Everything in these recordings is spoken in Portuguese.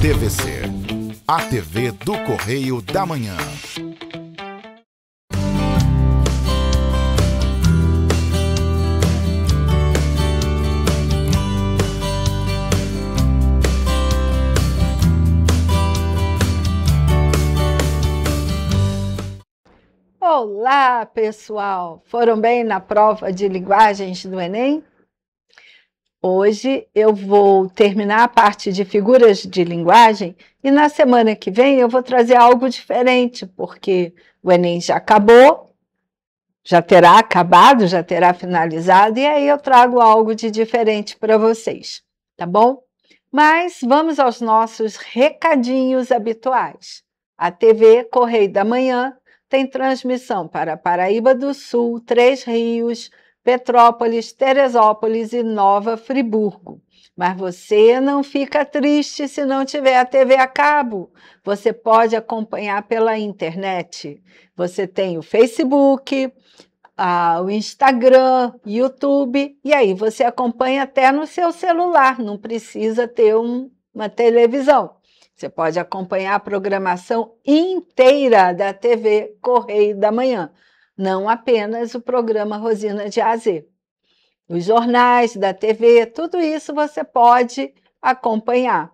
TVC, a TV do Correio da Manhã. Olá, pessoal! Foram bem na prova de linguagens do Enem? Hoje eu vou terminar a parte de figuras de linguagem e na semana que vem eu vou trazer algo diferente, porque o Enem já acabou, já terá acabado, já terá finalizado, e aí eu trago algo de diferente para vocês, tá bom? Mas vamos aos nossos recadinhos habituais. A TV Correio da Manhã tem transmissão para Paraíba do Sul, Três Rios, Petrópolis, Teresópolis e Nova Friburgo. Mas você não fica triste se não tiver a TV a cabo. Você pode acompanhar pela internet. Você tem o Facebook, o Instagram, YouTube, e aí você acompanha até no seu celular, não precisa ter uma televisão. Você pode acompanhar a programação inteira da TV Correio da Manhã, não apenas o programa Rosina de A a Z. Os jornais da TV, tudo isso você pode acompanhar.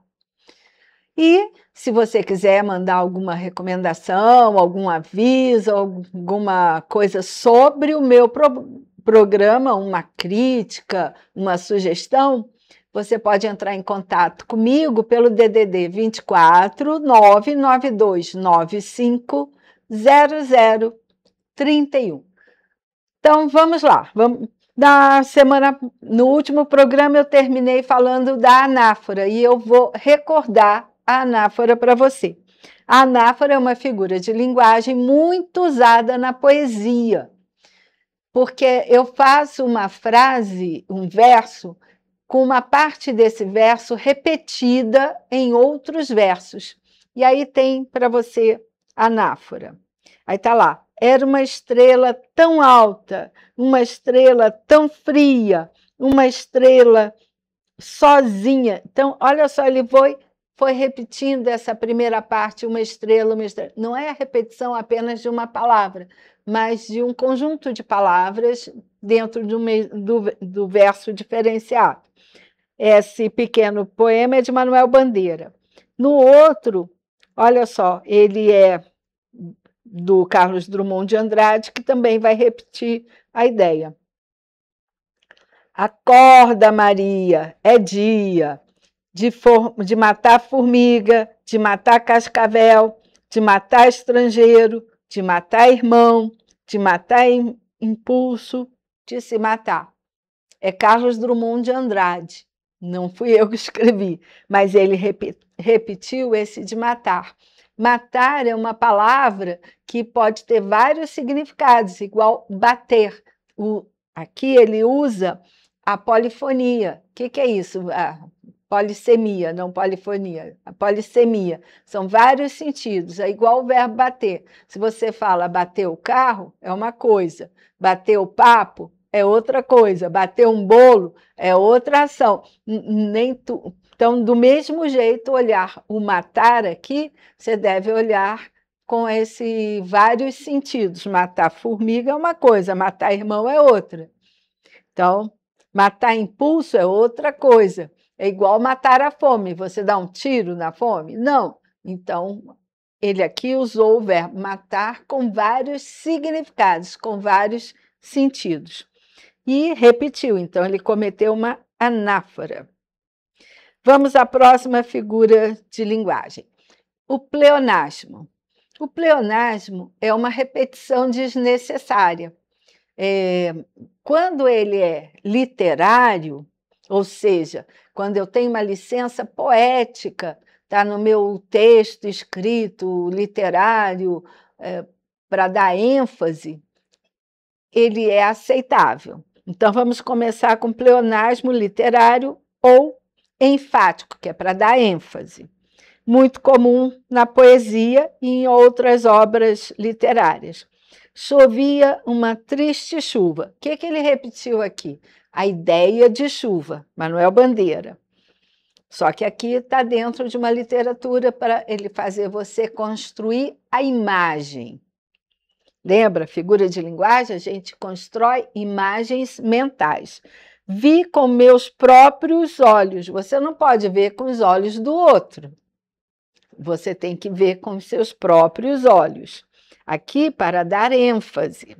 E se você quiser mandar alguma recomendação, algum aviso, alguma coisa sobre o meu programa, uma crítica, uma sugestão, você pode entrar em contato comigo pelo DDD 24 992 95 0031. Então, vamos lá. No último programa eu terminei falando da anáfora e eu vou recordar a anáfora para você. A anáfora é uma figura de linguagem muito usada na poesia, porque eu faço uma frase, um verso, com uma parte desse verso repetida em outros versos. E aí tem para você a anáfora. Aí está lá. Era uma estrela tão alta, uma estrela tão fria, uma estrela sozinha. Então, olha só, ele foi repetindo essa primeira parte, uma estrela, uma estrela. Não é a repetição apenas de uma palavra, mas de um conjunto de palavras dentro do verso diferenciado. Esse pequeno poema é de Manuel Bandeira. No outro, olha só, ele é do Carlos Drummond de Andrade, que também vai repetir a ideia. Acorda, Maria, é dia de matar formiga, de matar cascavel, de matar estrangeiro, de matar irmão, de matar impulso, de se matar. É Carlos Drummond de Andrade. Não fui eu que escrevi, mas ele repetiu esse de matar. Matar é uma palavra que pode ter vários significados, igual bater. Aqui ele usa a polifonia. O que é isso? Polissemia, não polifonia. A polissemia. São vários sentidos. É igual o verbo bater. Se você fala bater o carro, é uma coisa. Bater o papo é outra coisa. Bater um bolo é outra ação. Então, do mesmo jeito, olhar o matar aqui, você deve olhar com esses vários sentidos. Matar formiga é uma coisa, matar irmão é outra. Então, matar impulso é outra coisa. É igual matar a fome. Você dá um tiro na fome? Não. Então, ele aqui usou o verbo matar com vários significados, com vários sentidos. E repetiu, então ele cometeu uma anáfora. Vamos à próxima figura de linguagem. O pleonasmo. O pleonasmo é uma repetição desnecessária. Quando ele é literário, ou seja, quando eu tenho uma licença poética, está no meu texto escrito, literário, para dar ênfase, ele é aceitável. Então, vamos começar com pleonasmo literário ou enfático, que é para dar ênfase. Muito comum na poesia e em outras obras literárias. Chovia uma triste chuva. O que ele repetiu aqui? A ideia de chuva, Manuel Bandeira. Só que aqui está dentro de uma literatura para ele fazer você construir a imagem. Lembra? Figura de linguagem, a gente constrói imagens mentais. Vi com meus próprios olhos. Você não pode ver com os olhos do outro. Você tem que ver com os seus próprios olhos. Aqui, para dar ênfase.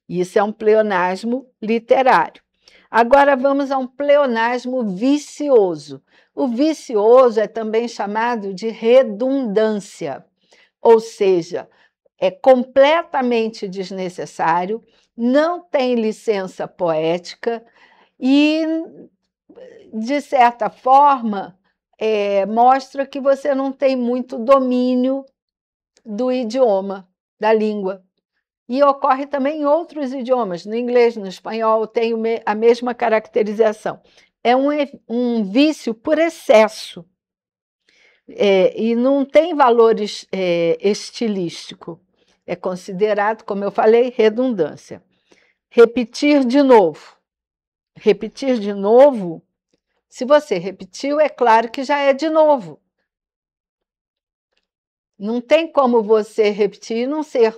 Isso é um pleonasmo literário. Agora vamos a um pleonasmo vicioso. O vicioso é também chamado de redundância, ou seja, é completamente desnecessário, não tem licença poética e, de certa forma, mostra que você não tem muito domínio do idioma, da língua. E ocorre também em outros idiomas, no inglês, no espanhol, tem a mesma caracterização. É um vício por excesso, e não tem valor estilístico. É considerado, como eu falei, redundância. Repetir de novo. Repetir de novo, se você repetiu, é claro que já é de novo. Não tem como você repetir e não ser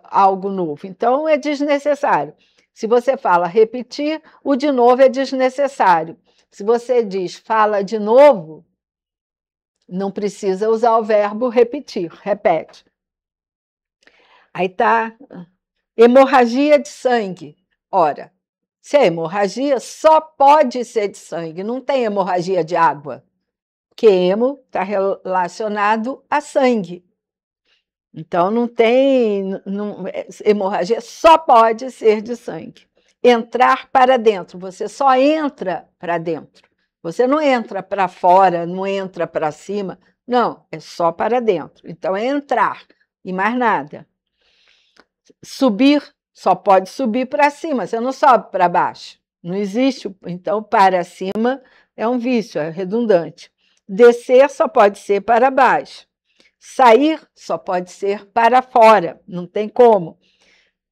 algo novo. Então, é desnecessário. Se você fala repetir, o de novo é desnecessário. Se você diz fala de novo, não precisa usar o verbo repetir, repete. Aí está hemorragia de sangue. Ora, se é hemorragia, só pode ser de sangue, não tem hemorragia de água. Que hemo está relacionado a sangue. Então, não tem hemorragia, só pode ser de sangue. Entrar para dentro, você só entra para dentro. Você não entra para fora, não entra para cima. Não, é só para dentro. Então, é entrar e mais nada. Subir, só pode subir para cima, você não sobe para baixo. Não existe, então, para cima é um vício, é redundante. Descer só pode ser para baixo. Sair só pode ser para fora, não tem como.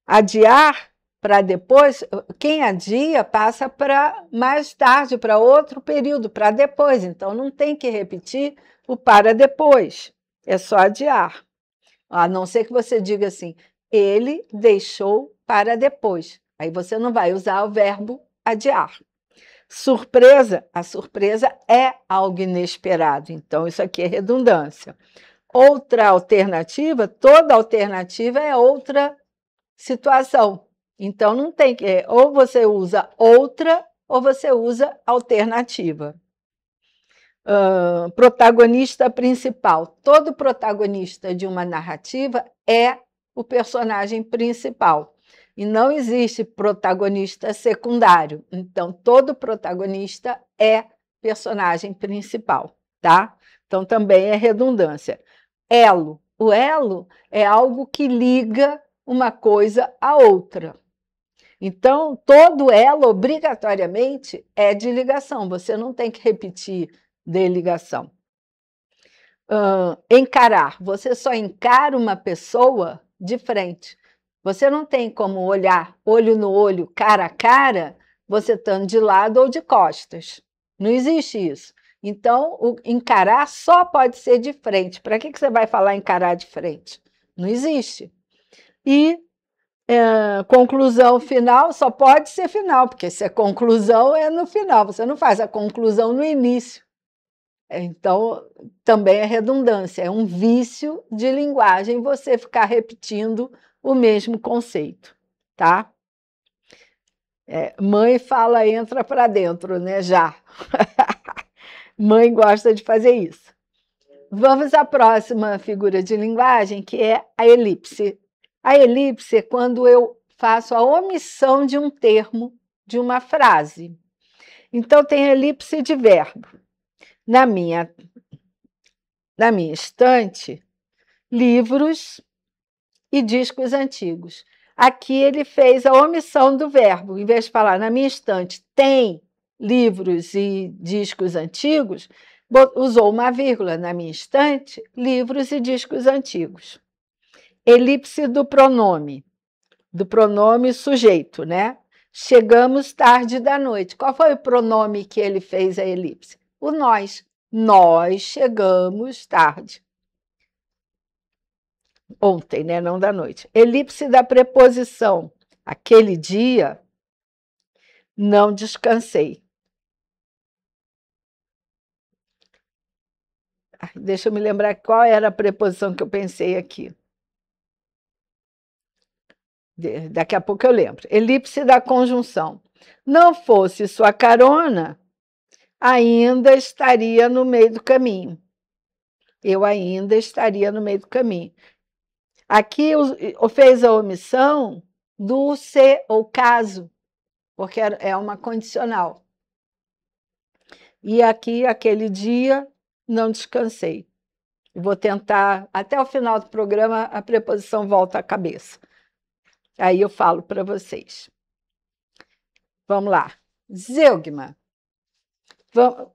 Adiar para depois, quem adia passa para mais tarde, para outro período, para depois. Então, não tem que repetir o para depois, é só adiar. A não ser que você diga assim, ele deixou para depois. Aí você não vai usar o verbo adiar. Surpresa, a surpresa é algo inesperado, então isso aqui é redundância. Outra alternativa, toda alternativa é outra situação. Então não tem que, ou você usa outra ou você usa alternativa. Protagonista principal. Todo protagonista de uma narrativa é o personagem principal. E não existe protagonista secundário. Então, todo protagonista é personagem principal, tá? Então, também é redundância. Elo. O elo é algo que liga uma coisa à outra. Então, todo elo, obrigatoriamente, é de ligação. Você não tem que repetir de ligação. Encarar. Você só encara uma pessoa de frente. Você não tem como olhar olho no olho, cara a cara, você estando de lado ou de costas. Não existe isso. Então, o encarar só pode ser de frente. Para que você vai falar encarar de frente? Não existe. E conclusão final só pode ser final, porque se é conclusão é no final. Você não faz a conclusão no início. Então, também é redundância. É um vício de linguagem você ficar repetindo o mesmo conceito, tá? Mãe fala, entra para dentro, né? Já. Mãe gosta de fazer isso. Vamos à próxima figura de linguagem, que é a elipse. A elipse é quando eu faço a omissão de um termo, de uma frase. Então, tem elipse de verbo. Na minha estante, livros e discos antigos. Aqui ele fez a omissão do verbo. Em vez de falar na minha estante tem livros e discos antigos, usou uma vírgula. Na minha estante, livros e discos antigos. Elipse do pronome sujeito, né? Chegamos tarde da noite. Qual foi o pronome que ele fez a elipse? o nós. Nós chegamos tarde. Ontem, né? Não da noite. Elipse da preposição. Aquele dia, não descansei. Deixa eu me lembrar qual era a preposição que eu pensei aqui. Daqui a pouco eu lembro. Elipse da conjunção. Não fosse sua carona, ainda estaria no meio do caminho. Eu ainda estaria no meio do caminho. Aqui fez a omissão do se ou caso, porque é uma condicional. E aqui, aquele dia, não descansei. Vou tentar, até o final do programa, a preposição volta à cabeça. Aí eu falo para vocês. Vamos lá. Zeugma.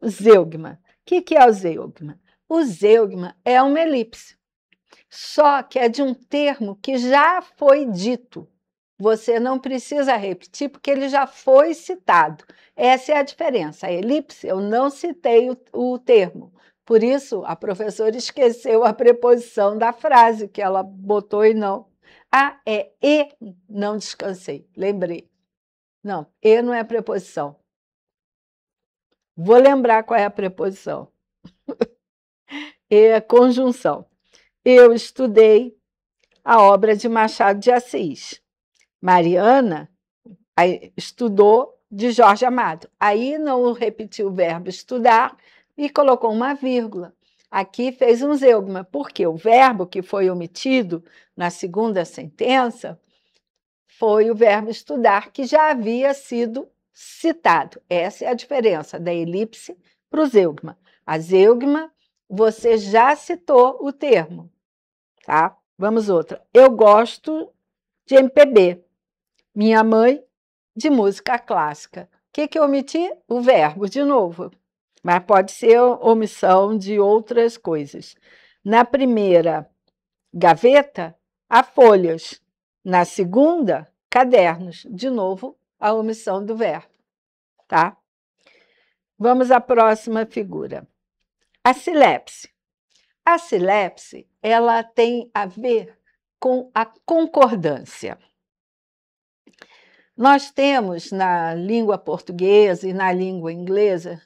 Zeugma. O que é o zeugma? O zeugma é uma elipse, só que é de um termo que já foi dito. Você não precisa repetir, porque ele já foi citado. Essa é a diferença. A elipse, eu não citei o termo. Por isso, a professora esqueceu a preposição da frase que ela botou e não. Ah, é e, não descansei. Lembrei. Não, e não é preposição. Vou lembrar qual é a preposição. E é conjunção. Eu estudei a obra de Machado de Assis. Mariana estudou de Jorge Amado. Aí não repetiu o verbo estudar e colocou uma vírgula. Aqui fez um zeugma, porque o verbo que foi omitido na segunda sentença foi o verbo estudar, que já havia sido citado. Essa é a diferença da elipse para o zeugma. A zeugma, você já citou o termo, tá? Vamos outra. Eu gosto de MPB. Minha mãe, de música clássica. O que eu omiti? O verbo, de novo. Mas pode ser omissão de outras coisas. Na primeira gaveta, há folhas. Na segunda, cadernos. De novo, a omissão do verbo. Tá? Vamos à próxima figura. A silepse. A silepse, ela tem a ver com a concordância. Nós temos na língua portuguesa e na língua inglesa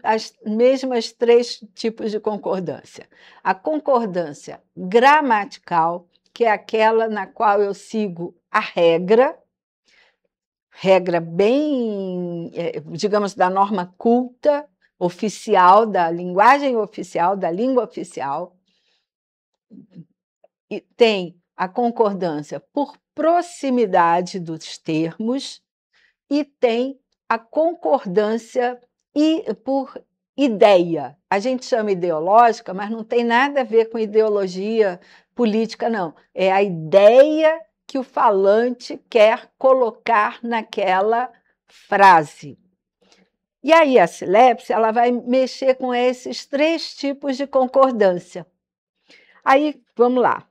as mesmas três tipos de concordância. A concordância gramatical, que é aquela na qual eu sigo a regra bem, digamos, da norma culta, oficial, da linguagem oficial, da língua oficial. E tem a concordância por proximidade dos termos e tem a concordância por ideia. A gente chama ideológica, mas não tem nada a ver com ideologia política, não. É a ideia que o falante quer colocar naquela frase. E aí a silepse, ela vai mexer com esses três tipos de concordância. Aí, vamos lá.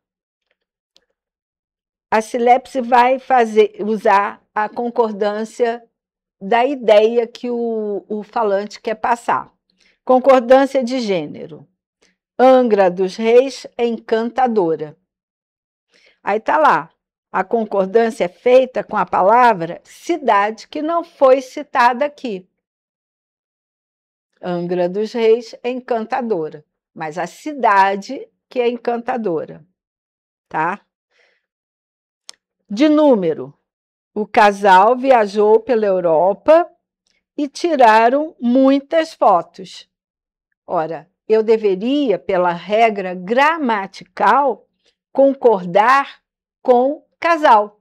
A silepse vai usar a concordância da ideia que o falante quer passar. Concordância de gênero. Angra dos Reis é encantadora. Aí está lá. A concordância é feita com a palavra cidade, que não foi citada aqui. Angra dos Reis é encantadora, mas a cidade que é encantadora. Tá? De número, o casal viajou pela Europa e tiraram muitas fotos. Ora, eu deveria, pela regra gramatical, concordar com casal.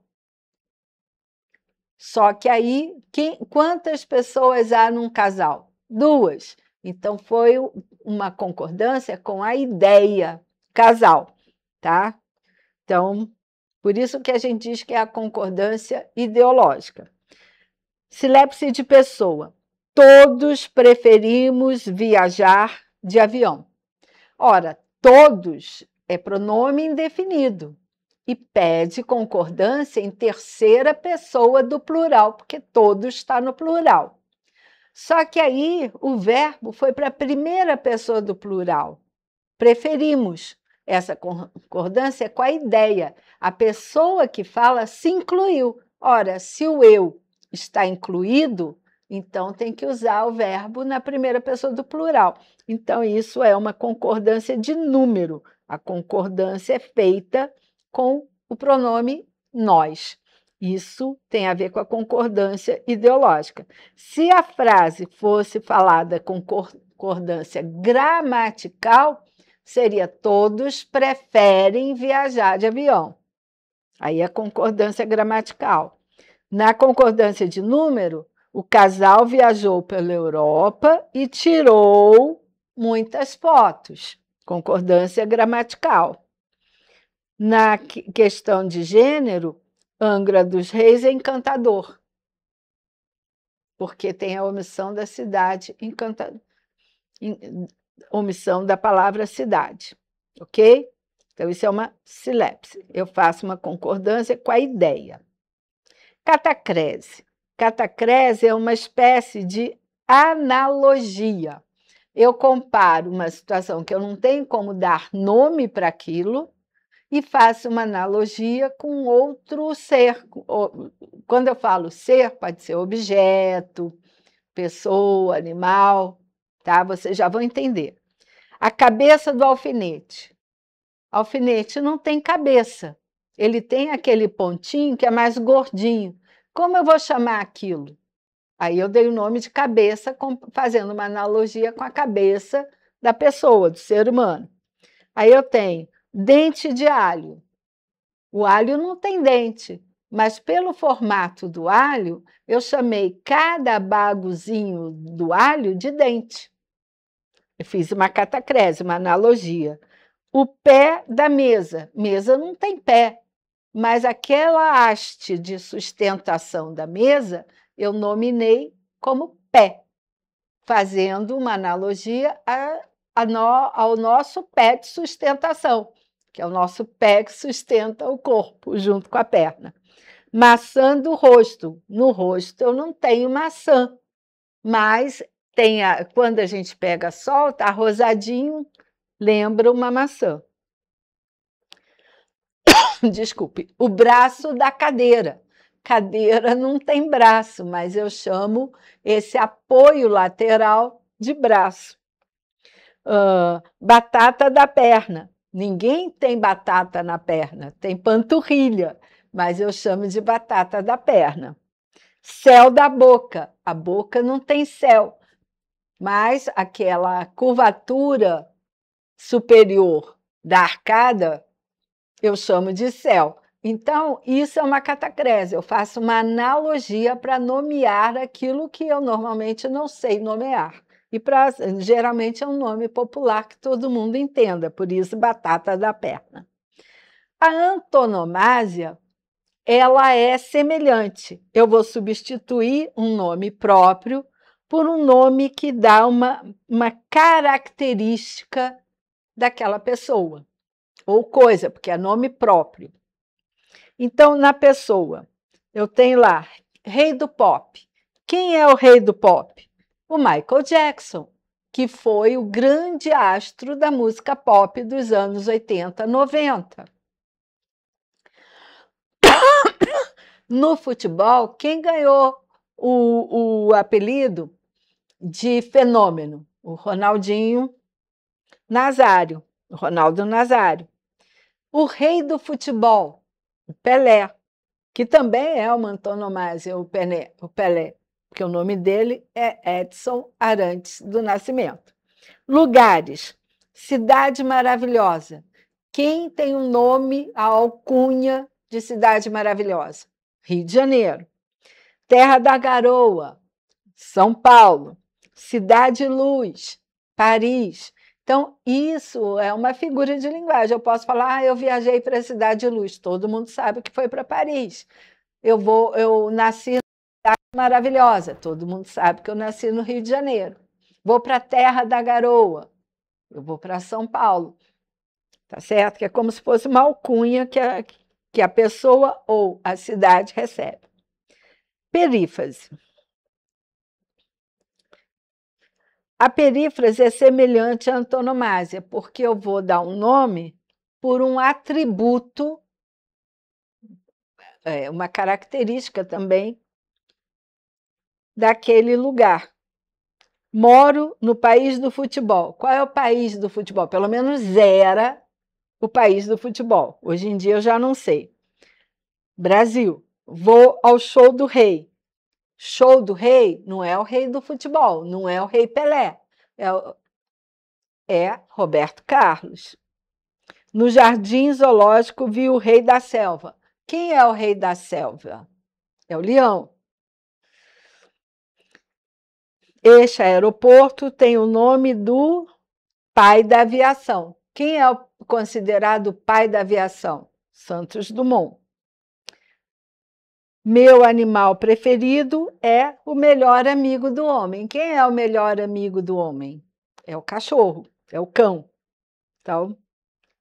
Só que aí, quantas pessoas há num casal? 2. Então, foi uma concordância com a ideia casal, tá? Então, por isso que a gente diz que é a concordância ideológica. Silepse de pessoa. Todos preferimos viajar de avião. Ora, todos é pronome indefinido e pede concordância em terceira pessoa do plural, porque todos está no plural. Só que aí o verbo foi para a primeira pessoa do plural. Preferimos essa concordância com a ideia. A pessoa que fala se incluiu. Ora, se o eu está incluído, então tem que usar o verbo na primeira pessoa do plural. Então, isso é uma concordância de número. A concordância é feita com o pronome nós. Isso tem a ver com a concordância ideológica. Se a frase fosse falada com concordância gramatical, seria todos preferem viajar de avião. Aí é concordância gramatical. Na concordância de número, o casal viajou pela Europa e tirou muitas fotos. Concordância gramatical. Na questão de gênero, Angra dos Reis é encantador, porque tem a omissão da cidade encantador. Omissão da palavra cidade, ok? Então, isso é uma silepse. Eu faço uma concordância com a ideia. Catacrese. Catacrese é uma espécie de analogia. Eu comparo uma situação que eu não tenho como dar nome para aquilo e faço uma analogia com outro ser. Quando eu falo ser, pode ser objeto, pessoa, animal, tá? Vocês já vão entender. A cabeça do alfinete. Alfinete não tem cabeça. Ele tem aquele pontinho que é mais gordinho. Como eu vou chamar aquilo? Aí eu dei o nome de cabeça, fazendo uma analogia com a cabeça da pessoa, do ser humano. Aí eu tenho dente de alho. O alho não tem dente, mas pelo formato do alho, eu chamei cada bagozinho do alho de dente. Eu fiz uma catacrese, uma analogia. O pé da mesa. Mesa não tem pé, mas aquela haste de sustentação da mesa eu nominei como pé, fazendo uma analogia ao nosso pé de sustentação, que é o nosso pé que sustenta o corpo junto com a perna. Maçã do rosto. No rosto eu não tenho maçã, mas quando a gente pega sol, está rosadinho, lembra uma maçã. Desculpe, o braço da cadeira. Cadeira não tem braço, mas eu chamo esse apoio lateral de braço. Batata da perna. Ninguém tem batata na perna, tem panturrilha, mas eu chamo de batata da perna. Céu da boca. A boca não tem céu, mas aquela curvatura superior da arcada eu chamo de céu. Então, isso é uma catacrese. Eu faço uma analogia para nomear aquilo que eu normalmente não sei nomear. E geralmente é um nome popular que todo mundo entenda, por isso batata da perna. A antonomásia, ela é semelhante. Eu vou substituir um nome próprio por um nome que dá uma característica daquela pessoa ou coisa, porque é nome próprio. Então, na pessoa, eu tenho lá, rei do pop. Quem é o rei do pop? O Michael Jackson, que foi o grande astro da música pop dos anos 80, 90. No futebol, quem ganhou o apelido de fenômeno? O Ronaldinho Nazário, o Ronaldo Nazário. O rei do futebol, o Pelé, que também é uma antonomásia, o Pelé, porque o nome dele é Edson Arantes do Nascimento. Lugares, cidade maravilhosa. Quem tem um nome, a alcunha de cidade maravilhosa? Rio de Janeiro. Terra da Garoa, São Paulo. Cidade Luz, Paris. Então, isso é uma figura de linguagem. Eu posso falar, eu viajei para a Cidade Luz, todo mundo sabe que foi para Paris. Eu nasci na Cidade Maravilhosa, todo mundo sabe que eu nasci no Rio de Janeiro. Vou para a Terra da Garoa, eu vou para São Paulo. Tá certo? Que é como se fosse uma alcunha que a pessoa ou a cidade recebe. Perífrase. A perífrase é semelhante à antonomásia, porque eu vou dar um nome por um atributo, uma característica também daquele lugar. Moro no país do futebol. Qual é o país do futebol? Pelo menos era o país do futebol. Hoje em dia eu já não sei. Brasil. Vou ao show do rei. Show do rei não é o rei do futebol, não é o rei Pelé, é Roberto Carlos. No jardim zoológico vi o rei da selva. Quem é o rei da selva? É o leão. Este aeroporto tem o nome do pai da aviação. Quem é considerado o pai da aviação? Santos Dumont. Meu animal preferido é o melhor amigo do homem. Quem é o melhor amigo do homem? É o cachorro, é o cão. Então,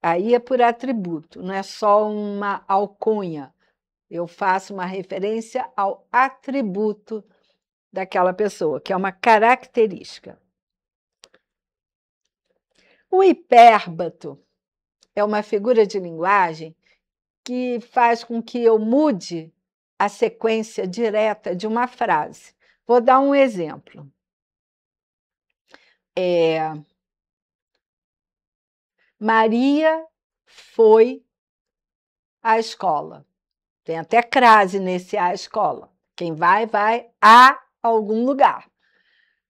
aí é por atributo, não é só uma alcunha. Eu faço uma referência ao atributo daquela pessoa, que é uma característica. O hipérbato é uma figura de linguagem que faz com que eu mude a sequência direta de uma frase. Vou dar um exemplo. Maria foi à escola. Tem até crase nesse à escola. Quem vai, vai a algum lugar.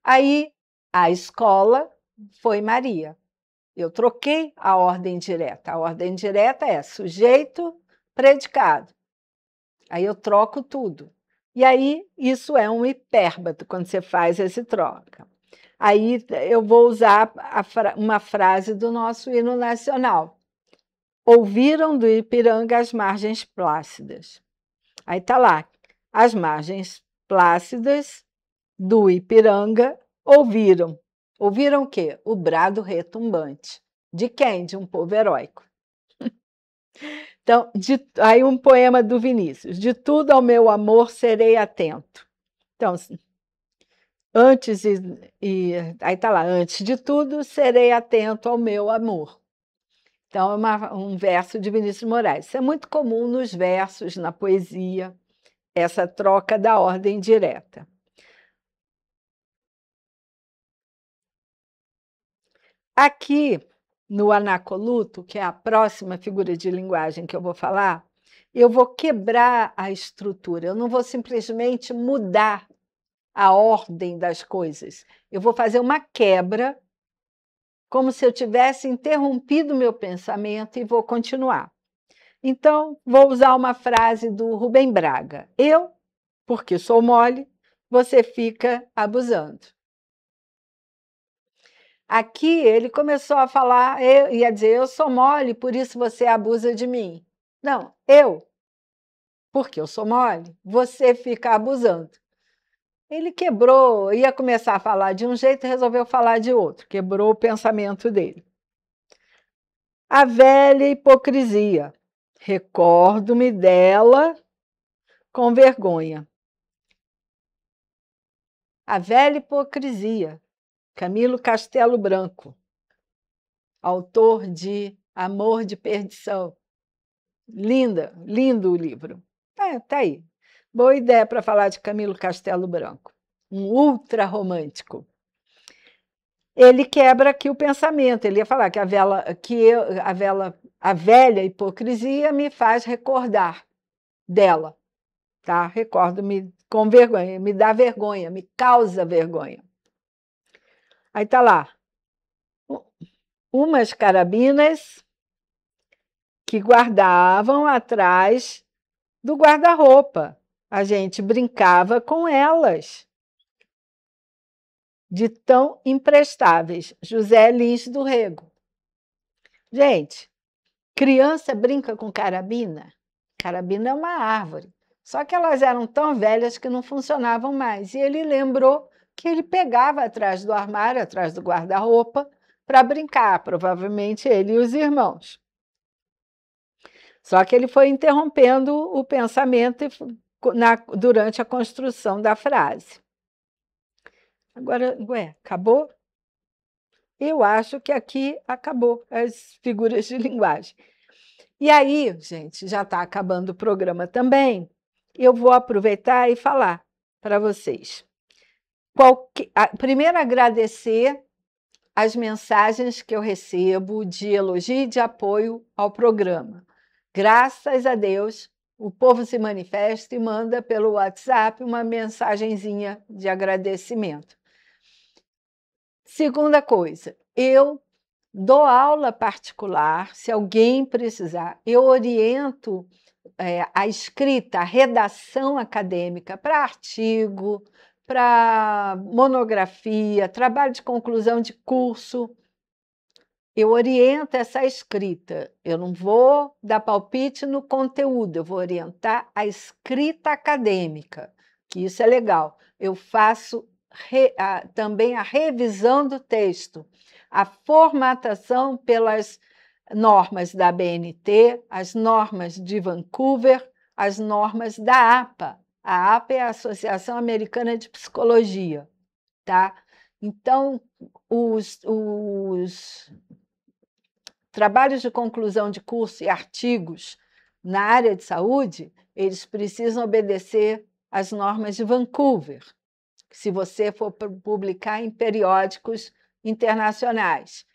Aí, a escola foi Maria. Eu troquei a ordem direta. A ordem direta é sujeito, predicado. Aí eu troco tudo. E aí, isso é um hipérbato, quando você faz esse troca. Aí eu vou usar uma frase do nosso hino nacional. Ouviram do Ipiranga as margens plácidas. Aí está lá, as margens plácidas do Ipiranga ouviram. Ouviram o quê? O brado retumbante. De quem? De um povo heróico. Então, aí um poema do Vinícius. De tudo ao meu amor serei atento. Então, antes aí está lá, antes de tudo serei atento ao meu amor. Então, é um verso de Vinícius de Moraes. Isso é muito comum nos versos, na poesia, essa troca da ordem direta. Aqui, no anacoluto, que é a próxima figura de linguagem que eu vou falar, eu vou quebrar a estrutura, eu não vou simplesmente mudar a ordem das coisas. Eu vou fazer uma quebra, como se eu tivesse interrompido meu pensamento e vou continuar. Então, vou usar uma frase do Rubem Braga. Eu, porque sou mole, você fica abusando. Aqui ele começou a falar, ia dizer, eu sou mole, por isso você abusa de mim. Não, eu, porque eu sou mole, você fica abusando. Ele quebrou, ia começar a falar de um jeito e resolveu falar de outro, quebrou o pensamento dele. A velha hipocrisia. Recordo-me dela com vergonha. A velha hipocrisia. Camilo Castelo Branco, autor de Amor de Perdição. Lindo o livro. Tá aí. Boa ideia para falar de Camilo Castelo Branco. Um ultra romântico. Ele quebra aqui o pensamento. Ele ia falar que a velha hipocrisia me faz recordar dela. Tá? Recordo-me com vergonha, me dá vergonha, me causa vergonha. Aí está lá. Umas carabinas que guardavam atrás do guarda-roupa. A gente brincava com elas, de tão imprestáveis. José Lins do Rego. Gente, criança brinca com carabina? Carabina é uma árvore. Só que elas eram tão velhas que não funcionavam mais. E ele lembrou que ele pegava atrás do armário, atrás do guarda-roupa, para brincar, provavelmente ele e os irmãos. Só que ele foi interrompendo o pensamento durante a construção da frase. Agora, acabou? Eu acho que aqui acabou as figuras de linguagem. E aí, gente, já está acabando o programa também. Eu vou aproveitar e falar para vocês. Primeiro, agradecer as mensagens que eu recebo de elogio e de apoio ao programa. Graças a Deus, o povo se manifesta e manda pelo WhatsApp uma mensagenzinha de agradecimento. Segunda coisa, eu dou aula particular, se alguém precisar, eu oriento a escrita, a redação acadêmica para artigo, para monografia, trabalho de conclusão de curso. Eu oriento essa escrita. Eu não vou dar palpite no conteúdo, eu vou orientar a escrita acadêmica, que isso é legal. Eu faço também a revisão do texto, a formatação pelas normas da ABNT, as normas de Vancouver, as normas da APA. A APA é a Associação Americana de Psicologia, tá? Então, os trabalhos de conclusão de curso e artigos na área de saúde, eles precisam obedecer às normas de Vancouver, se você for publicar em periódicos internacionais.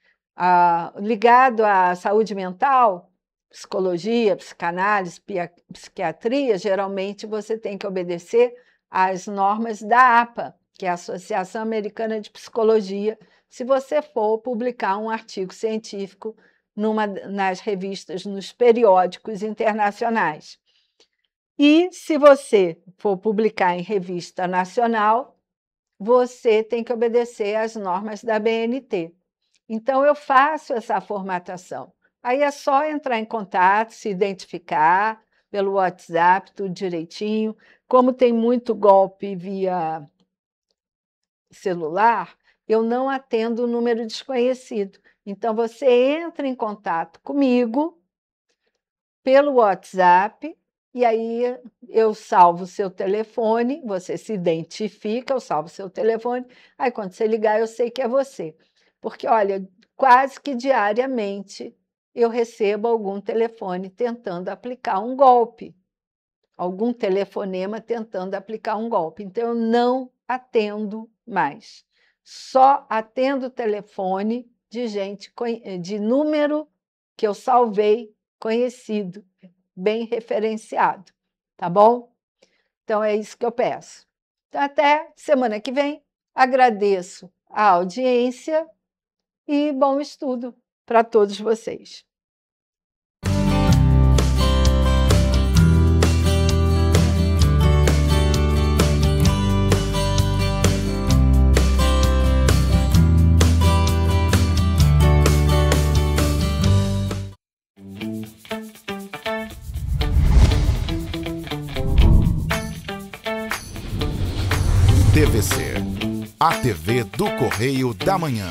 Ligado à saúde mental, psicologia, psicanálise, psiquiatria, geralmente você tem que obedecer às normas da APA, que é a Associação Americana de Psicologia, se você for publicar um artigo científico nas revistas, nos periódicos internacionais. E se você for publicar em revista nacional, você tem que obedecer às normas da BNT. Então, eu faço essa formatação. Aí é só entrar em contato, se identificar pelo WhatsApp, tudo direitinho. Como tem muito golpe via celular, eu não atendo o número desconhecido. Então, você entra em contato comigo pelo WhatsApp, e aí eu salvo o seu telefone, você se identifica, eu salvo o seu telefone, aí quando você ligar eu sei que é você. Porque, olha, quase que diariamente eu recebo algum telefone tentando aplicar um golpe, algum telefonema tentando aplicar um golpe. Então, eu não atendo mais. Só atendo telefone de gente, de número que eu salvei, conhecido, bem referenciado, tá bom? Então, é isso que eu peço. Então, até semana que vem. Agradeço a audiência e bom estudo para todos vocês. TVC, a TV do Correio da Manhã.